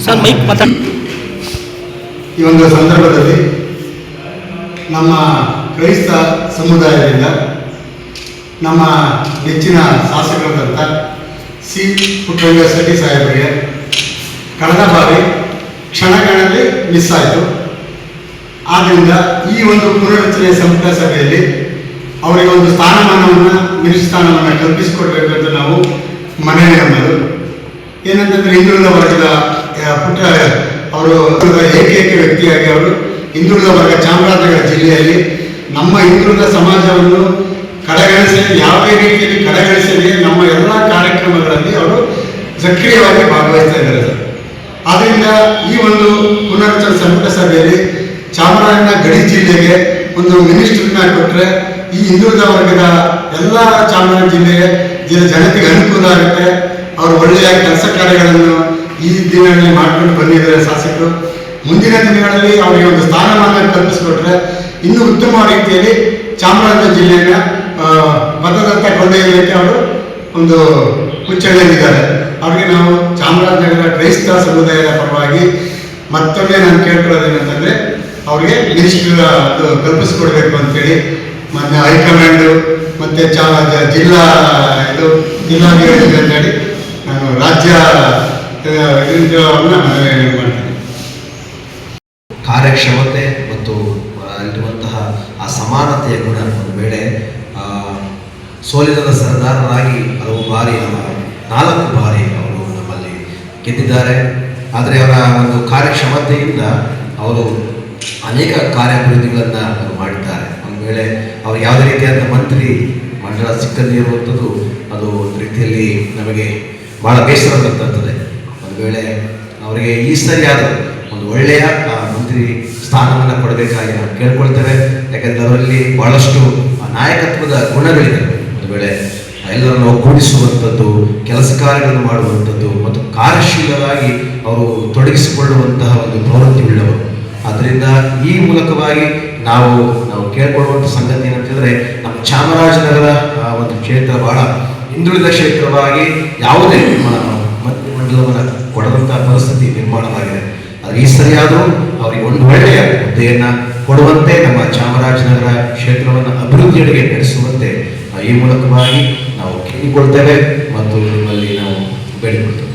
Sir mic ಮಾತಾಡಿ. ಈ ಒಂದು ಸಂದರ್ಭದಲ್ಲಿ ನಮ್ಮ ಕ್ರೈಸ್ತ ಸಮುದಾಯದಿಂದ ನಮ್ಮ ನೆಚ್ಚಿನ ಶಾಸಕರಾದಂಥ ಸಿ ಪುಟ್ಟರಂಗ ಶೆಟ್ಟಿ ಸಾಹೇಬರಿಗೆ ಕಳೆದ ಬಾರಿ ಕ್ಷಣಗಳಲ್ಲಿ ಮಿಸ್ ಆಯಿತು. ಆದ್ದರಿಂದ ಈ ಒಂದು ಪುನರ್ರಚನೆ ಸಂಪುಟ ಸಭೆಯಲ್ಲಿ ಅವರಿಗೆ ಒಂದು ಸ್ಥಾನಮಾನವನ್ನು ಮಿನಿಸ್ಟರ್ ಸ್ಥಾನವನ್ನು ಕಲ್ಪಿಸಿಕೊಡ್ಬೇಕು ಅಂತ ನಾವು ಮನವಿ ನಮ್ಮದು. ಏನಂತಂದರೆ ಹಿಂದುಳಿದ ವರ್ಗದ ಪುಟ್ಟ ಅವರು ಏಕೈಕ ವ್ಯಕ್ತಿಯಾಗಿ ಅವರು ಹಿಂದುಳಿದ ವರ್ಗ ಚಾಮರಾಜನಗರ ಜಿಲ್ಲೆಯಲ್ಲಿ ನಮ್ಮ ಹಿಂದುಳಿದ ಸಮಾಜವನ್ನು ಕಡೆಗಣಿಸದೆ ಯಾವುದೇ ರೀತಿಯಲ್ಲಿ ಕಡೆಗಣಿಸದೆ ನಮ್ಮ ಎಲ್ಲ ಕಾರ್ಯಕ್ರಮಗಳಲ್ಲಿ ಅವರು ಸಕ್ರಿಯವಾಗಿ ಭಾಗವಹಿಸ್ತಾ ಇದ್ದಾರೆ ಸರ್. ಆದ್ದರಿಂದ ಈ ಒಂದು ಪುನರ್ರಚನೆ ಸಂಪುಟ ಸಭೆಯಲ್ಲಿ ಚಾಮರಾಜನಗರ ಗಡಿ ಜಿಲ್ಲೆಗೆ ಒಂದು ಮಿನಿಸ್ಟರ್ನ ಕೊಟ್ಟರೆ ಈ ಹಿಂದುಳಿದ ವರ್ಗದ ಎಲ್ಲ ಚಾಮರಾಜನಗರ ಜಿಲ್ಲೆಯ ಜನತೆಗೆ ಅನುಕೂಲ ಆಗುತ್ತೆ. ಅವರು ಒಳ್ಳೆಯ ಕೆಲಸ ಕಾರ್ಯಗಳನ್ನು ಈ ದಿನಗಳಲ್ಲಿ ಮಾಡ್ಕೊಂಡು ಬಂದಿದ್ದಾರೆ ಶಾಸಕರು. ಮುಂದಿನ ದಿನಗಳಲ್ಲಿ ಅವರಿಗೆ ಒಂದು ಸ್ಥಾನಮಾನ ಕಲ್ಪಿಸಿಕೊಟ್ರೆ ಇನ್ನೂ ಉತ್ತಮ ರೀತಿಯಲ್ಲಿ ಚಾಮರಾಜನಗರ ಜಿಲ್ಲೆಯ ಪಥದತ್ತ ಕೊಂಡೊಯ್ಯಲಿಕ್ಕೆ ಅವರು ಒಂದು ಮುಚ್ಚಳಿದ್ದಾರೆ. ಅವರಿಗೆ ನಾವು ಚಾಮರಾಜನಗರ ಕ್ರೈಸ್ತ ಸಮುದಾಯದ ಪರವಾಗಿ ಮತ್ತೊಮ್ಮೆ ನಾನು ಕೇಳ್ಕೊಳ್ಳೋದೇನಂತಂದರೆ ಅವರಿಗೆ ಮಿನಿಸ್ಟರ್ ಅದು ಕಲ್ಪಿಸ್ಕೊಡ್ಬೇಕು ಅಂತೇಳಿ ಮತ್ತು ಹೈಕಮಾಂಡು ಮತ್ತು ಜಿಲ್ಲಾಧಿಕಾರಿ ಅಂತೇಳಿ ನಾನು ರಾಜ್ಯ ಮಾಡ್ತೀನಿ. ಕಾರ್ಯಕ್ಷಮತೆ ಮತ್ತು ಇರುವಂತಹ ಆ ಸಮಾನತೆಯ ಗುಣ ಒಂದು ವೇಳೆ ಸೋಲಿನ ಸರದಾರರಾಗಿ ಹಲವು ಬಾರಿ 4 ಬಾರಿ ಅವರು ನಮ್ಮಲ್ಲಿ ಗೆದ್ದಿದ್ದಾರೆ. ಆದರೆ ಅವರ ಒಂದು ಕಾರ್ಯಕ್ಷಮತೆಯಿಂದ ಅವರು ಅನೇಕ ಕಾರ್ಯಾಭಿವೃದ್ಧಿಗಳನ್ನು ಅವರು ಮಾಡಿದ್ದಾರೆ. ಒಂದು ವೇಳೆ ಅವರು ಯಾವುದೇ ರೀತಿಯಾದ ಮಂತ್ರಿ ಮಂಡಳ ಸಿಕ್ಕದೇ ಇರುವಂಥದ್ದು ಅದು ಒಂದು ರೀತಿಯಲ್ಲಿ ನಮಗೆ ಭಾಳ ಬೇಸರದಂತಂಥದ್ದೇ. ಒಂದು ವೇಳೆ ಅವರಿಗೆ ಈ ಸರಿಯಾದ ಒಂದು ಒಳ್ಳೆಯ ಮಂತ್ರಿ ಸ್ಥಾನವನ್ನು ಕೊಡಬೇಕಾಗಿ ನಾವು ಕೇಳ್ಕೊಳ್ತೇವೆ. ಯಾಕಂದರೆ ಅವರಲ್ಲಿ ಬಹಳಷ್ಟು ನಾಯಕತ್ವದ ಗುಣಗಳಿದೆ. ಒಂದು ವೇಳೆ ಎಲ್ಲರನ್ನು ಒಗ್ಗೂಡಿಸುವಂಥದ್ದು, ಕೆಲಸ ಕಾರ್ಯಗಳನ್ನು ಮಾಡುವಂಥದ್ದು ಮತ್ತು ಕಾರ್ಯಶೀಲವಾಗಿ ಅವರು ತೊಡಗಿಸಿಕೊಳ್ಳುವಂತಹ ಒಂದು ಪ್ರವೃತ್ತಿ ಉಳ್ಳವರು. ಆದ್ದರಿಂದ ಈ ಮೂಲಕವಾಗಿ ನಾವು ಕೇಳ್ಕೊಳ್ಳುವಂಥ ಸಂಗತಿ ಏನಂತಂದರೆ ನಮ್ಮ ಚಾಮರಾಜನಗರ ಒಂದು ಕ್ಷೇತ್ರ ಬಹಳ ಹಿಂದುಳಿದ ಕ್ಷೇತ್ರವಾಗಿ ಯಾವುದೇ ಮಂತ್ರಿಮಂಡಲವನ್ನು ಕೊಡದಂಥ ಪರಿಸ್ಥಿತಿ ನಿರ್ಮಾಣವಾಗಿದೆ. ಆದರೆ ಈ ಸರಿಯಾದರೂ ಅವರಿಗೆ ಒಂದು ಒಳ್ಳೆಯ ಹುದ್ದೆಯನ್ನು ಕೊಡುವಂತೆ ನಮ್ಮ ಚಾಮರಾಜನಗರ ಕ್ಷೇತ್ರವನ್ನು ಅಭಿವೃದ್ಧಿಯೆಡೆಗೆ ನಡೆಸುವಂತೆ ಈ ಮೂಲಕವಾಗಿ ನಾವು ಕೇಳಿಕೊಳ್ತೇವೆ ಮತ್ತು ನಿಮ್ಮಲ್ಲಿ ನಾವು ಬೇಡಿಕೊಳ್ತೇವೆ.